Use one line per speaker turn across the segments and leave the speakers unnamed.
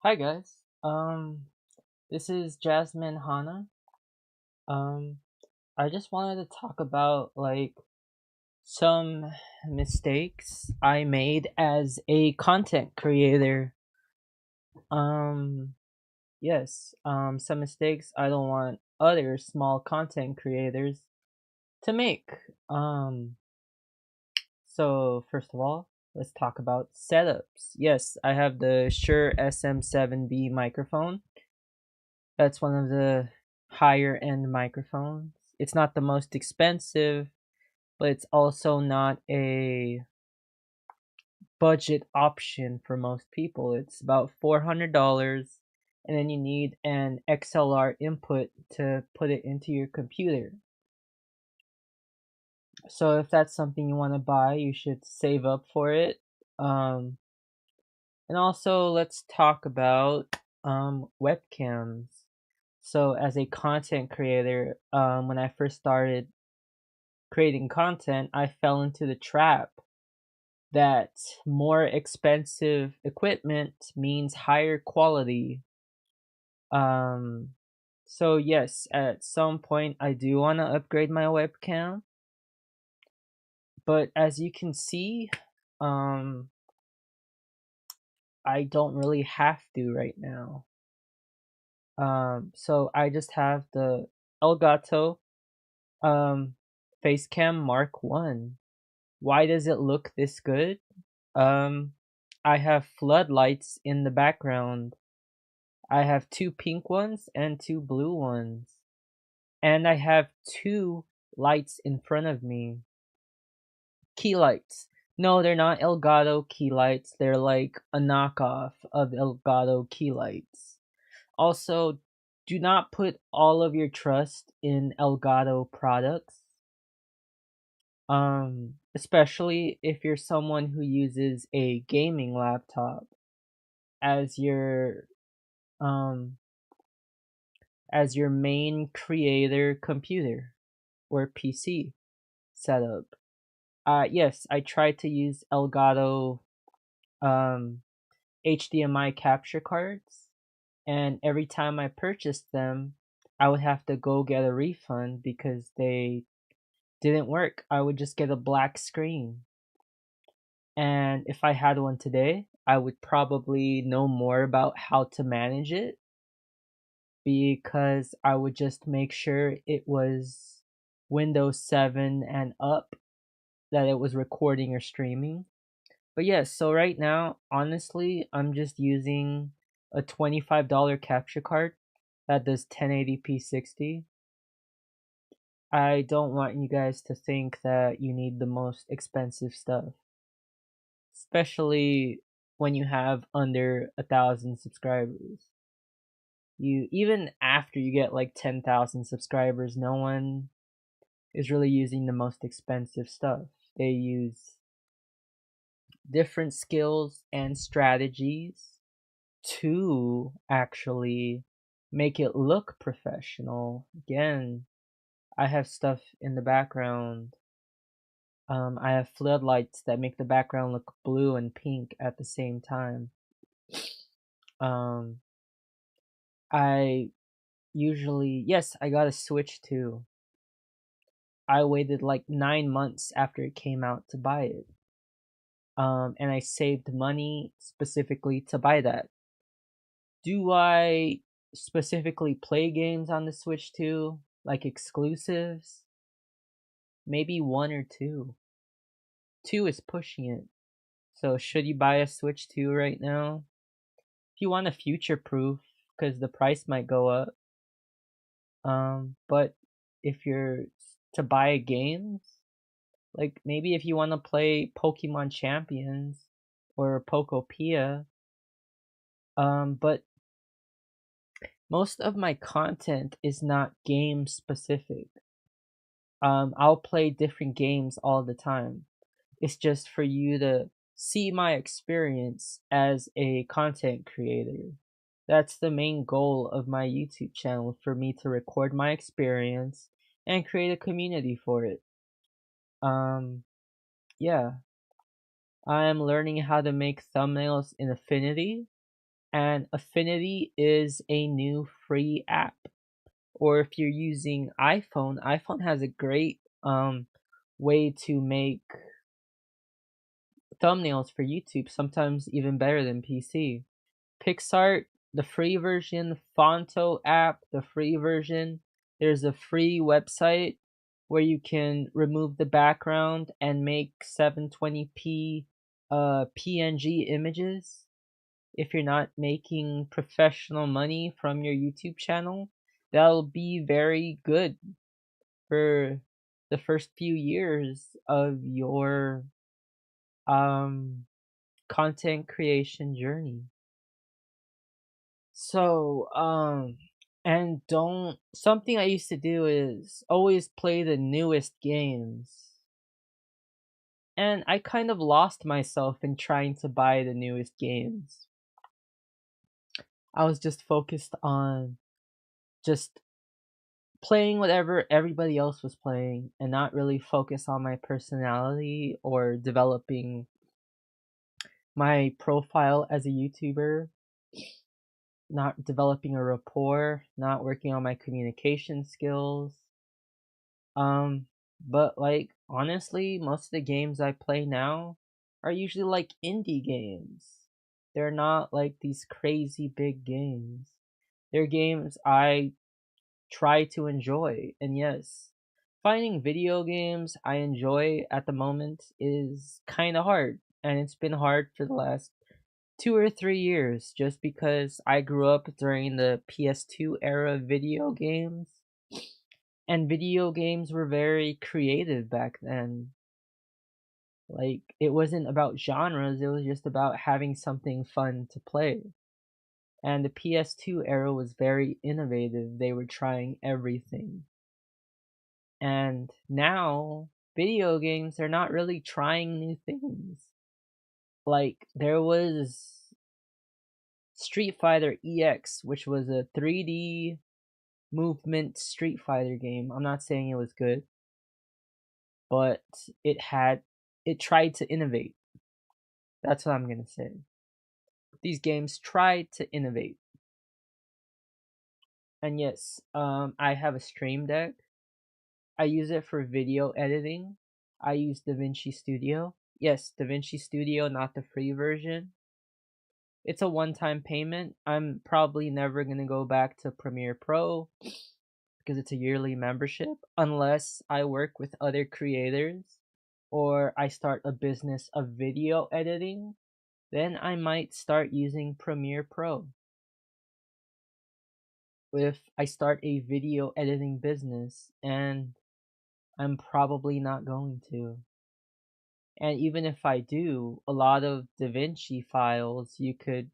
Hi guys. This is Jasmine Hana. Um, I just wanted to talk about some mistakes I made as a content creator. Um, yes, some mistakes I don't want other small content creators to make. Um, so first of all, let's talk about setups. Yes, I have the Shure SM7B microphone. That's one of the higher end microphones. It's not the most expensive, but it's also not a budget option for most people. It's about $400, and then you need an XLR input to put it into your computer. So if that's something you want to buy, you should save up for it. Um, and also, let's talk about webcams. So as a content creator, when I first started creating content, I fell into the trap that more expensive equipment means higher quality. Um, so yes, at some point I do want to upgrade my webcam, but as you can see, um, I don't really have to right now. So I just have the Elgato Facecam Mark 1. Why does it look this good? Um, I have floodlights in the background. I have two pink ones and two blue ones. And I have two lights in front of me. Key lights. No, they're not Elgato key lights. They're like a knockoff of Elgato key lights. Also, do not put all of your trust in Elgato products. Especially if you're someone who uses a gaming laptop as your um as your main creator computer or PC setup. Yes, I tried to use Elgato um HDMI capture cards, and every time I purchased them, I would have to go get a refund because they didn't work. I would just get a black screen. And if I had one today, I would probably know more about how to manage it because I would just make sure it was Windows 7 and up that it was recording or streaming. But yes, so right now, honestly, I'm just using a $25 capture card that does 1080p 60. I don't want you guys to think that you need the most expensive stuff, especially when you have under 1,000 subscribers. You even after you get like 10,000 subscribers, no one is really using the most expensive stuff. They use different skills and strategies to actually make it look professional. Again, I have stuff in the background. I have floodlights that make the background look blue and pink at the same time. Um, I usually, yes, I got a Switch too. I waited like 9 months after it came out to buy it. And I saved money specifically to buy that. Do I specifically play games on the Switch too? Like exclusives? Maybe one or two. Two is pushing it. So should you buy a Switch 2 right now? If you want a future proof, because the price might go up. But if you're to buy games, like maybe if you want to play Pokemon Champions or Pokopia, but most of my content is not game specific. I'll play different games all the time. It's just for you to see my experience as a content creator. That's the main goal of my YouTube channel, for me to record my experience and create a community for it. Um, yeah, I am learning how to make thumbnails in Affinity, And Affinity is a new free app. Or if you're using iPhone has a great way to make thumbnails for YouTube, sometimes even better than PC. PixArt, the free version, Fonto app, the free version. There's a free website where you can remove the background and make 720p PNG images. If you're not making professional money from your YouTube channel, that'll be very good for the first few years of your um content creation journey. So, and don't something I used to do is always play the newest games. And I kind of lost myself in trying to buy the newest games. I was just focused on just playing whatever everybody else was playing and not really focus on my personality or developing my profile as a YouTuber, not developing a rapport, not working on my communication skills. Um, but like honestly, most of the games I play now are usually like indie games. They're not like these crazy big games. They're games I try to enjoy. And yes, finding video games I enjoy at the moment is kind of hard. And it's been hard for the last 2 or 3 years just because I grew up during the PS2 era of video games. And video games were very creative back then. Like, it wasn't about genres, it was just about having something fun to play. And the PS2 era was very innovative, they were trying everything. And now, video games are not really trying new things. Like, there was Street Fighter EX, which was a 3D movement Street Fighter game. I'm not saying it was good, but it tried to innovate. That's what I'm gonna say. These games tried to innovate. And yes, I have a Stream Deck. I use it for video editing. I use DaVinci Studio. Yes, DaVinci Studio, not the free version. It's a one-time payment. I'm probably never gonna go back to Premiere Pro because it's a yearly membership unless I work with other creators or I start a business of video editing. Then I might start using Premiere Pro. If I start a video editing business, and I'm probably not going to. And even if I do, a lot of DaVinci files you could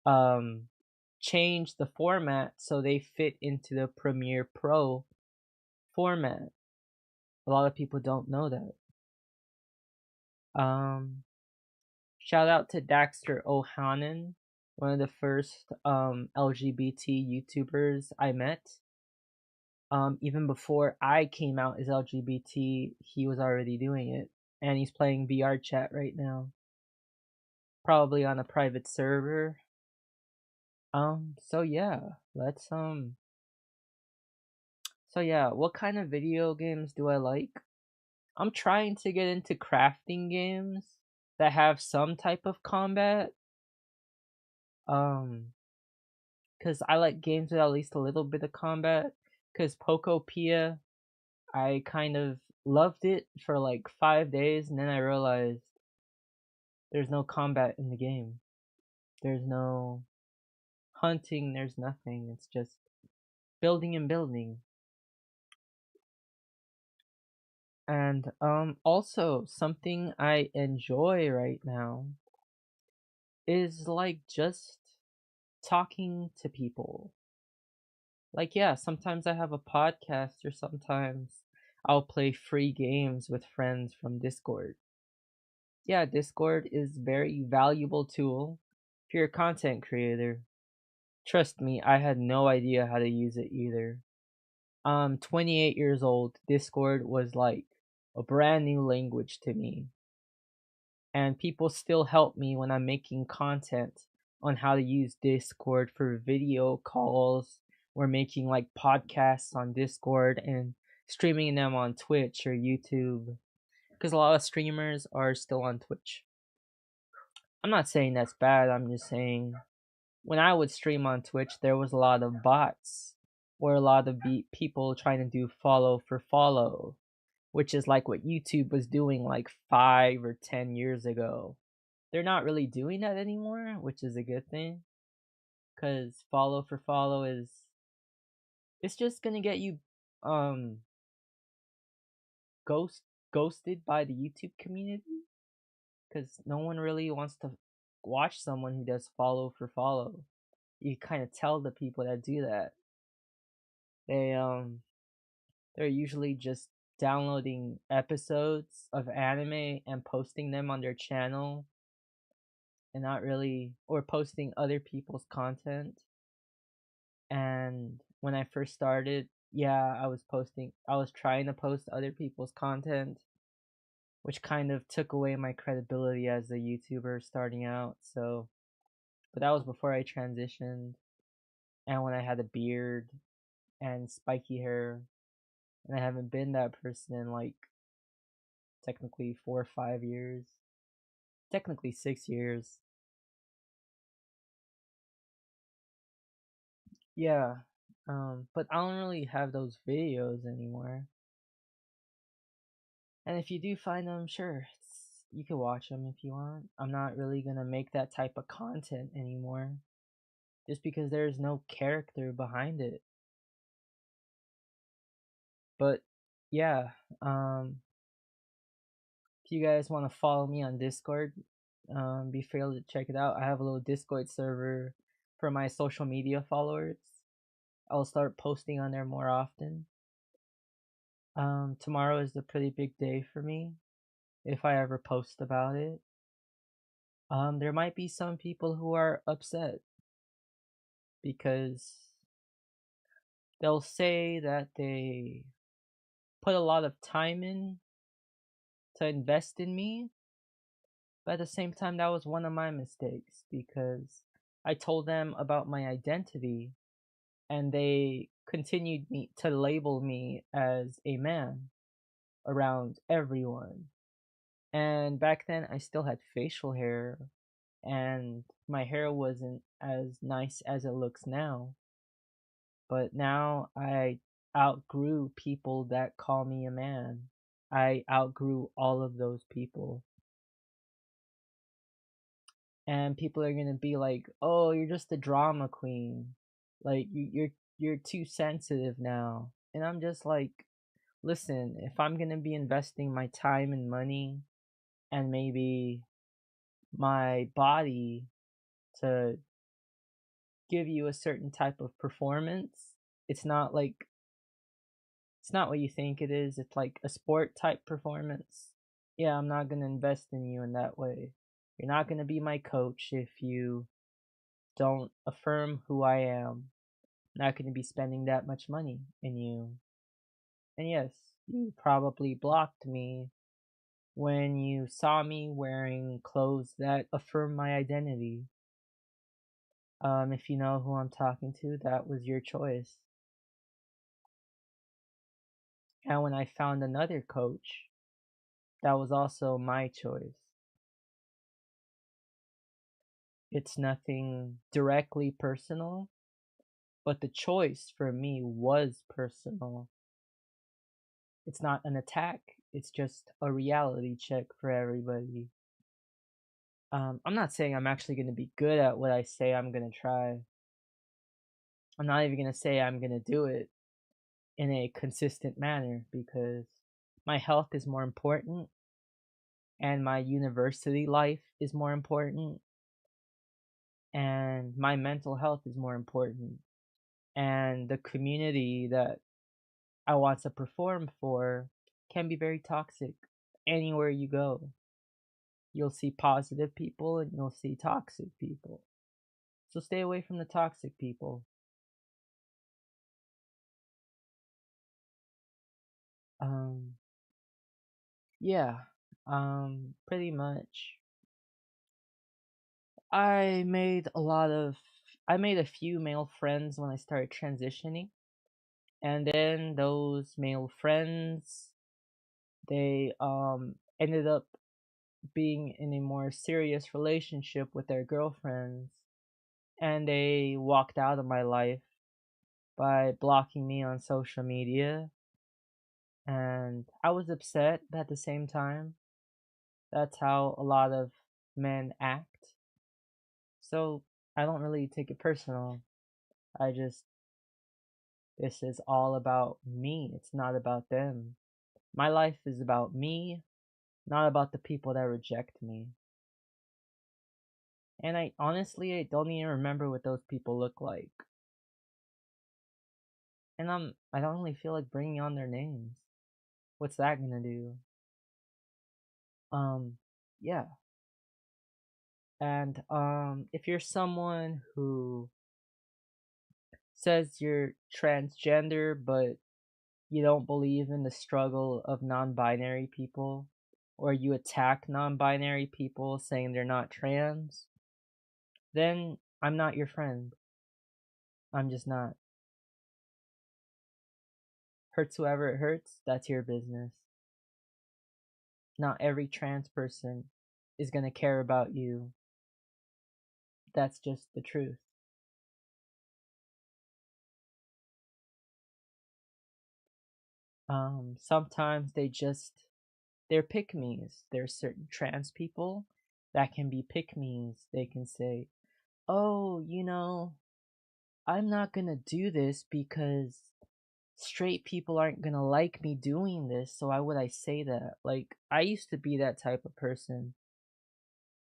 um change the format so they fit into the Premiere Pro format. A lot of people don't know that. Shout out to Daxter Ohanan, one of the first LGBT YouTubers I met. Even before I came out as LGBT, he was already doing it, and he's playing VR chat right now, probably on a private server. So yeah, let's So yeah, what kind of video games do I like? I'm trying to get into crafting games that have some type of combat. Um, cause I like games with at least a little bit of combat. Cause Pokopia, I kind of loved it for like 5 days, and then I realized there's no combat in the game. There's no hunting, there's nothing. It's just building and building. And also something I enjoy right now is like just talking to people. Like yeah, sometimes I have a podcast or sometimes I'll play free games with friends from Discord. Yeah, Discord is very valuable tool if you're a content creator. Trust me, I had no idea how to use it either. 28 years old, Discord was like a brand new language to me. And people still help me when I'm making content on how to use Discord for video calls or making like podcasts on Discord and streaming them on Twitch or YouTube, because a lot of streamers are still on Twitch. I'm not saying that's bad, I'm just saying when I would stream on Twitch, there was a lot of bots or a lot of people trying to do follow for follow, which is like what YouTube was doing like 5 or 10 years ago. They're not really doing that anymore, which is a good thing, cuz follow for follow is it's just going to get you um ghost ghosted by the YouTube community, cuz no one really wants to watch someone who does follow for follow. You kind of tell the people that do that. They they're usually just downloading episodes of anime and posting them on their channel, and not really, or posting other people's content. And when I first started, yeah, I was trying to post other people's content, which kind of took away my credibility as a YouTuber starting out. So, but that was before I transitioned and when I had a beard and spiky hair, and I haven't been that person in like technically 4 or 5 years, technically 6 years. Yeah, but I don't really have those videos anymore. And if you do find them, sure, you can watch them if you want. I'm not really gonna make that type of content anymore, just because there's no character behind it. But yeah, if you guys want to follow me on Discord, be free to check it out. I have a little Discord server for my social media followers. I'll start posting on there more often. Tomorrow is a pretty big day for me if I ever post about it. There might be some people who are upset because they'll say that they put a lot of time in to invest in me, but at the same time, that was one of my mistakes because I told them about my identity and they continued me to label me as a man around everyone. And back then, I still had facial hair, and my hair wasn't as nice as it looks now. But now I outgrew people that call me a man. I outgrew all of those people. And people are gonna be like, "Oh, you're just a drama queen. Like you're too sensitive now." And I'm just like, "Listen, if I'm gonna be investing my time and money and maybe my body to give you a certain type of performance, it's not like it's not what you think it is. It's like a sport type performance. Yeah, I'm not going to invest in you in that way. You're not going to be my coach if you don't affirm who I am. I'm not going to be spending that much money in you." And yes, you probably blocked me when you saw me wearing clothes that affirm my identity. If you know who I'm talking to, that was your choice. And when I found another coach, that was also my choice. It's nothing directly personal, but the choice for me was personal. It's not an attack, it's just a reality check for everybody. I'm not saying I'm actually going to be good at what I say I'm going to try. I'm not even going to say I'm going to do it in a consistent manner because my health is more important and my university life is more important and my mental health is more important, and the community that I want to perform for can be very toxic. Anywhere you go, you'll see positive people and you'll see toxic people. So stay away from the toxic people. Um, yeah, pretty much. I made a lot of I made a few male friends when I started transitioning, and then those male friends, they ended up being in a more serious relationship with their girlfriends, and they walked out of my life by blocking me on social media, and I was upset, but at the same time, that's how a lot of men act. So I don't really take it personal. I just, this is all about me. It's not about them. My life is about me, not about the people that reject me. And I don't even remember what those people look like. And I don't really feel like bringing on their names. What's that gonna do? Um, yeah. And if you're someone who says you're transgender but you don't believe in the struggle of non-binary people, or you attack non-binary people saying they're not trans, then I'm not your friend. I'm just not. Hurts whoever it hurts, that's your business. Not every trans person is gonna care about you. That's just the truth. Sometimes they're pick-me's. There's certain trans people that can be pick-me's. They can say, oh, I'm not gonna do this because straight people aren't gonna like me doing this, so why would I say that? Like, I used to be that type of person,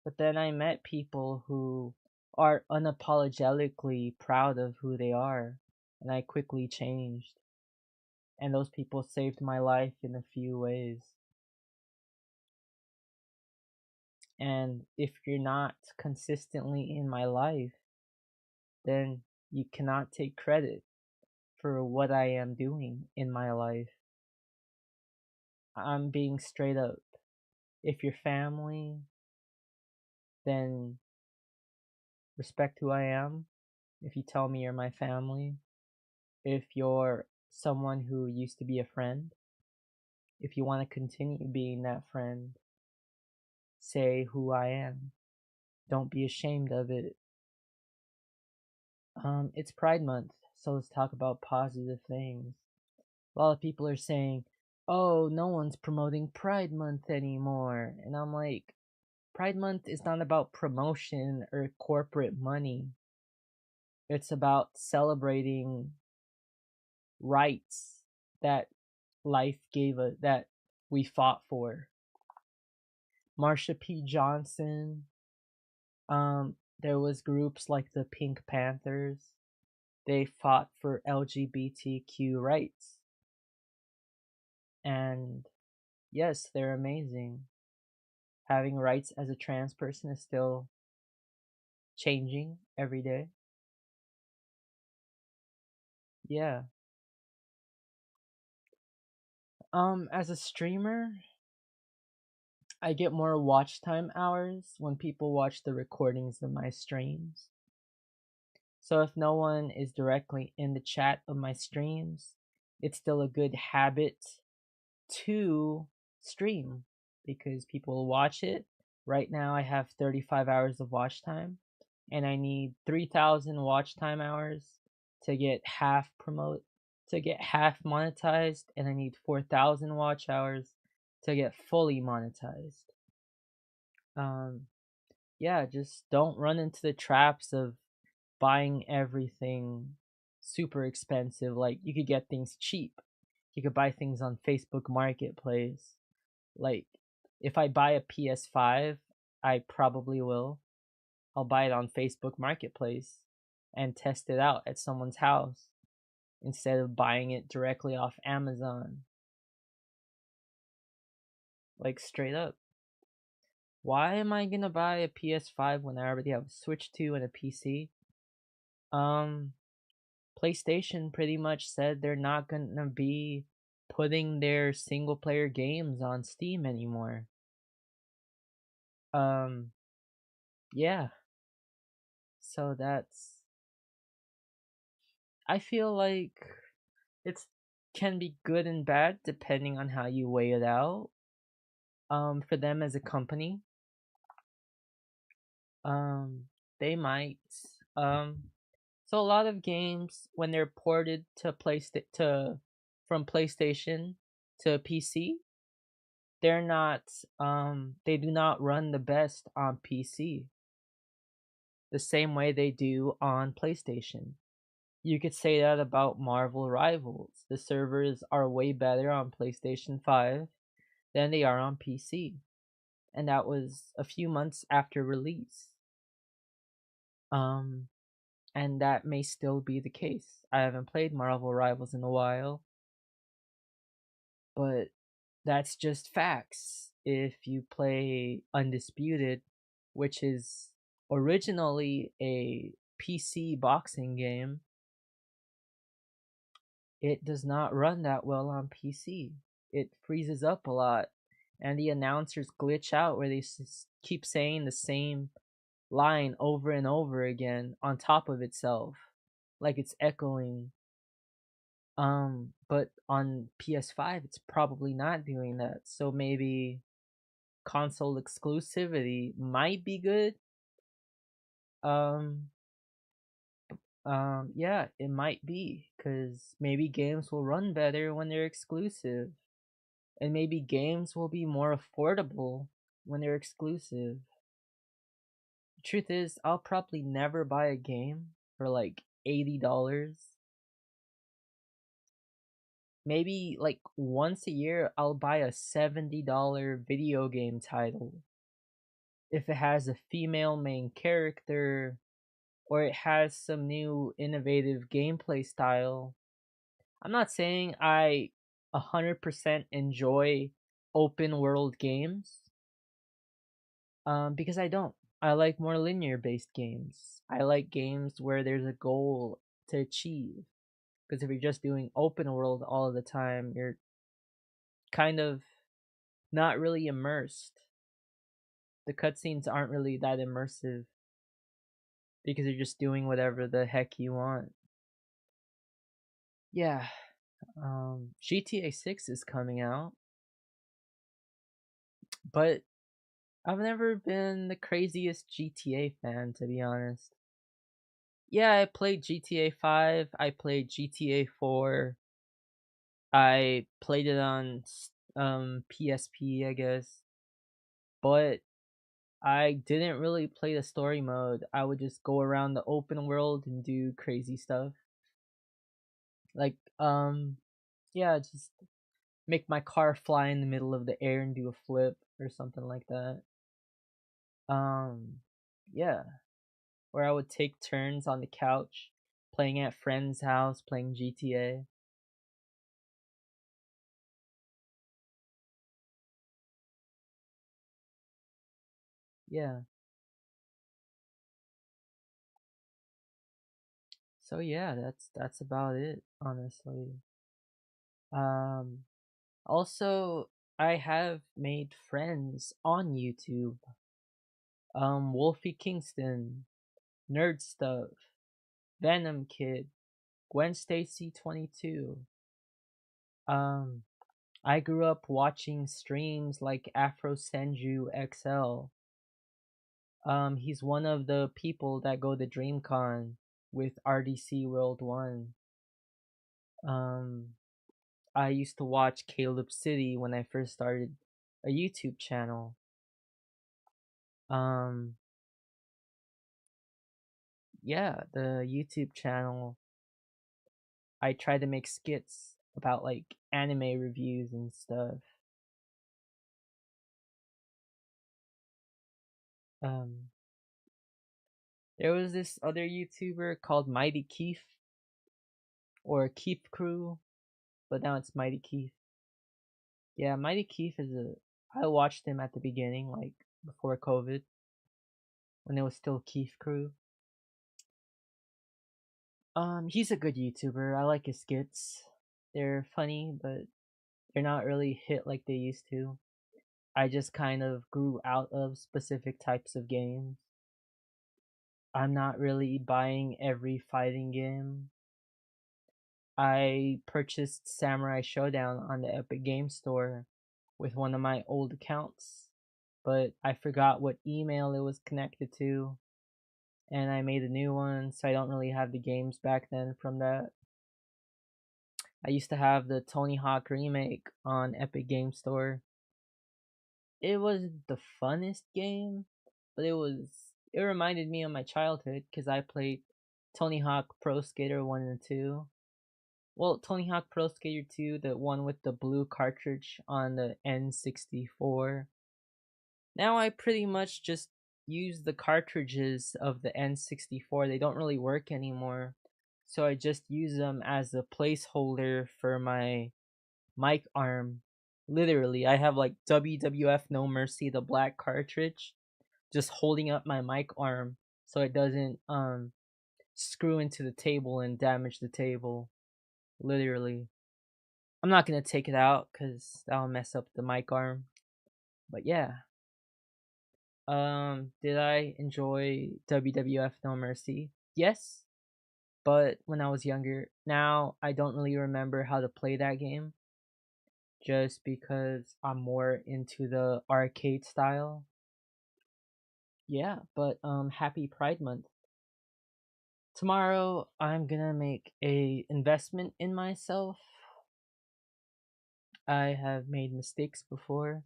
but then I met people who are unapologetically proud of who they are, and I quickly changed. And those people saved my life in a few ways. And if you're not consistently in my life, then you cannot take credit for what I am doing in my life. I'm being straight up. If you're family, then respect who I am. If you tell me you're my family, if you're someone who used to be a friend, if you want to continue being that friend, say who I am. Don't be ashamed of it. It's Pride Month, so let's talk about positive things. A lot of people are saying, oh, no one's promoting Pride Month anymore. And I'm like, Pride Month is not about promotion or corporate money. It's about celebrating rights that life gave us, that we fought for. Marsha P. Johnson, there was groups like the Pink Panthers. They fought for LGBTQ rights. And yes, they're amazing. Having rights as a trans person is still changing every day. Yeah. As a streamer, I get more watch time hours when people watch the recordings of my streams. So if no one is directly in the chat of my streams, it's still a good habit to stream because people will watch it. Right now I have 35 hours of watch time and I need 3,000 watch time hours to get half monetized, and I need 4,000 watch hours to get fully monetized. Yeah, just don't run into the traps of buying everything super expensive. Like, you could get things cheap. You could buy things on Facebook Marketplace. Like, if I buy a PS5, I probably will. I'll buy it on Facebook Marketplace and test it out at someone's house instead of buying it directly off Amazon. Like, straight up. Why am I gonna buy a PS5 when I already have a Switch 2 and a PC? Um, PlayStation pretty much said they're not gonna be putting their single player games on Steam anymore. Yeah. So that's, I feel like it's can be good and bad depending on how you weigh it out. For them as a company, um, they might. Um, so a lot of games when they're ported to from PlayStation to PC, they're not they do not run the best on PC the same way they do on PlayStation. You could say that about Marvel Rivals. The servers are way better on PlayStation 5 than they are on PC. And that was a few months after release. Um and that may still be the case. I haven't played Marvel Rivals in a while, but that's just facts. If you play Undisputed, which is originally a PC boxing game, it does not run that well on PC. It freezes up a lot, and the announcers glitch out where they keep saying the same line over and over again on top of itself, like it's echoing. But on PS5, it's probably not doing that. So maybe console exclusivity might be good. Um, yeah, it might be because maybe games will run better when they're exclusive, and maybe games will be more affordable when they're exclusive. The truth is, I'll probably never buy a game for like $80. Maybe like once a year, I'll buy a $70 video game title if it has a female main character or it has some new innovative gameplay style. I'm not saying I 100% enjoy open world games, because I don't. I like more linear based games. I like games where there's a goal to achieve. Because if you're just doing open world all the time, you're kind of not really immersed. The cutscenes aren't really that immersive because you're just doing whatever the heck you want. Yeah, GTA 6 is coming out, but I've never been the craziest GTA fan, to be honest. Yeah, I played GTA 5, I played GTA 4, I played it on PSP, I guess, but I didn't really play the story mode. I would just go around the open world and do crazy stuff. Like, yeah, just make my car fly in the middle of the air and do a flip or something like that. Um, yeah, where I would take turns on the couch playing at friends' house, playing GTA. Yeah. So yeah, that's about it, honestly. Um, also I have made friends on YouTube. Wolfie Kingston, Nerd Stuff, Venom Kid, Gwen Stacy 22. Um, I grew up watching streams like Afro Senju XL. He's one of the people that go to DreamCon with RDC World 1. Um, I used to watch Caleb City when I first started a YouTube channel. Um, yeah, the YouTube channel, I try to make skits about like anime reviews and stuff. Um, there was this other YouTuber called Mighty Keith or Keith Crew, but now it's Mighty Keith. Yeah, Mighty Keith is a. I watched him at the beginning, like before COVID, when it was still Keith Crew. He's a good YouTuber. I like his skits. They're funny, but they're not really hit like they used to. I just kind of grew out of specific types of games. I'm not really buying every fighting game. I purchased Samurai Showdown on the Epic Game Store with one of my old accounts, but I forgot what email it was connected to, and I made a new one, so I don't really have the games back then from that. I used to have the Tony Hawk remake on Epic Game Store. It was the funnest game, but it reminded me of my childhood because I played Tony Hawk Pro Skater 1 and 2. Well, Tony Hawk Pro Skater 2, the one with the blue cartridge on the N64. Now I pretty much just use the cartridges of the N64. They don't really work anymore. So I just use them as a placeholder for my mic arm. Literally, I have like WWF No Mercy, the black cartridge, just holding up my mic arm so it doesn't screw into the table and damage the table. Literally. I'm not gonna take it out because that'll mess up the mic arm. But yeah. Did I enjoy WWF No Mercy? Yes, but when I was younger. Now I don't really remember how to play that game just because I'm more into the arcade style. Yeah, but happy Pride Month. Tomorrow I'm gonna make a investment in myself. I have made mistakes before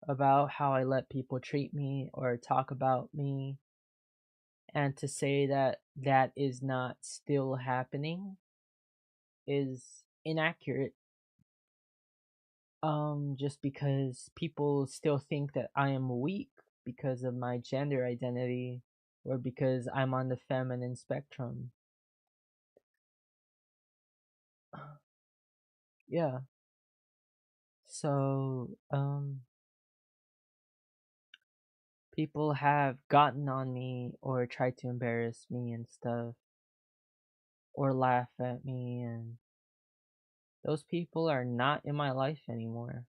about how I let people treat me or talk about me, and to say that that is not still happening is inaccurate. Just because people still think that I am weak because of my gender identity or because I'm on the feminine spectrum. Yeah. So, people have gotten on me or tried to embarrass me and stuff or laugh at me, and those people are not in my life anymore.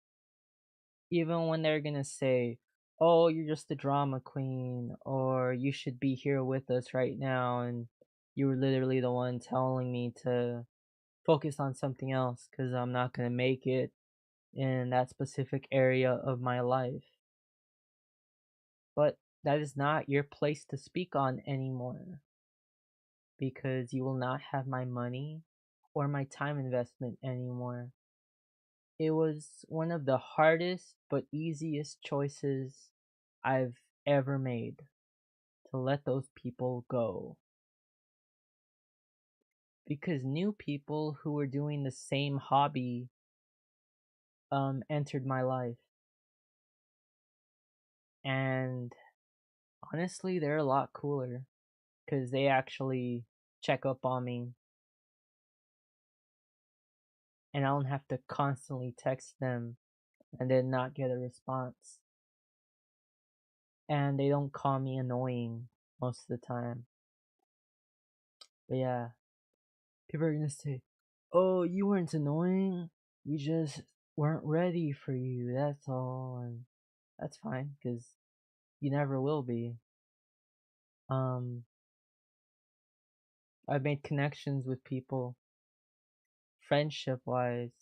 Even when they're gonna say, "Oh, you're just a drama queen," or "You should be here with us right now," and you were literally the one telling me to focus on something else because I'm not gonna make it in that specific area of my life. But that is not your place to speak on anymore because you will not have my money or my time investment anymore. It was one of the hardest but easiest choices I've ever made to let those people go. Because new people who were doing the same hobby entered my life. And honestly, they're a lot cooler because they actually check up on me and I don't have to constantly text them and then not get a response. And they don't call me annoying most of the time. But yeah, people are gonna say, "Oh, you weren't annoying. We just weren't ready for you. That's all." And that's fine because you never will be. Um, I've made connections with people, friendship wise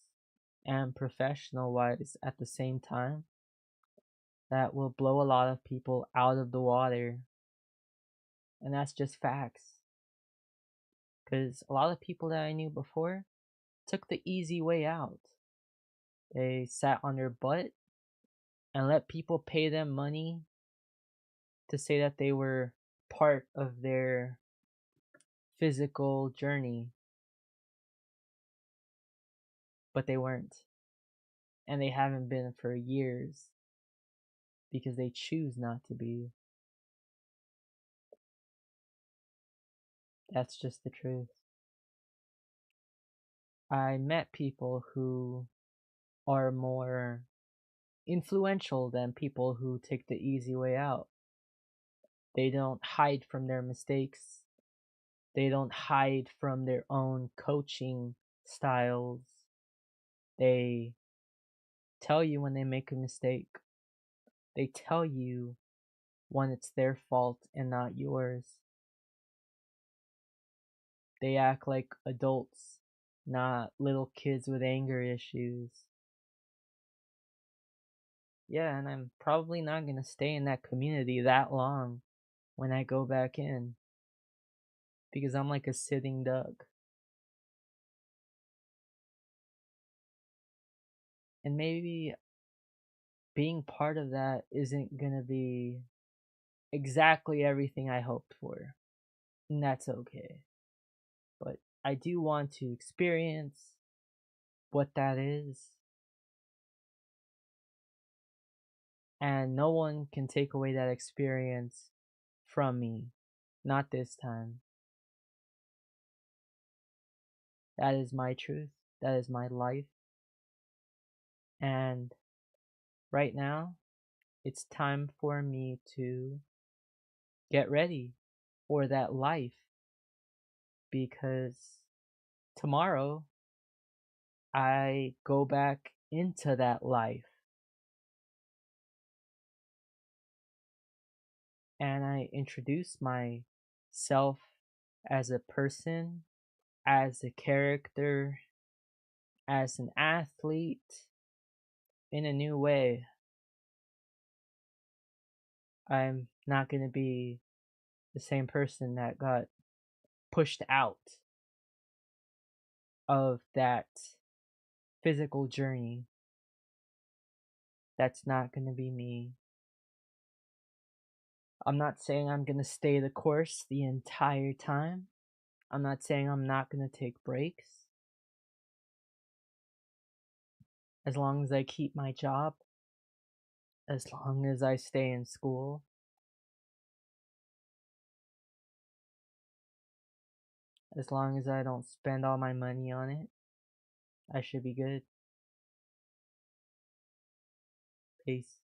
and professional wise, at the same time that will blow a lot of people out of the water. And that's just facts. Because a lot of people that I knew before took the easy way out. They sat on their butt and let people pay them money to say that they were part of their physical journey, but they weren't. And they haven't been for years because they choose not to be. That's just the truth. I met people who are more influential than people who take the easy way out. They don't hide from their mistakes. They don't hide from their own coaching styles. They tell you when they make a mistake. They tell you when it's their fault and not yours. They act like adults, not little kids with anger issues. Yeah, and I'm probably not gonna stay in that community that long when I go back in because I'm like a sitting duck. And maybe being part of that isn't gonna be exactly everything I hoped for. And that's okay. But I do want to experience what that is. And no one can take away that experience from me. Not this time. That is my truth. That is my life. And right now, it's time for me to get ready for that life because tomorrow I go back into that life and I introduce myself as a person, as a character, as an athlete in a new way. I'm not going to be the same person that got pushed out of that physical journey. That's not going to be me. I'm not saying I'm going to stay the course the entire time. I'm not saying I'm not going to take breaks. As long as I keep my job, as long as I stay in school, as long as I don't spend all my money on it, I should be good. Peace.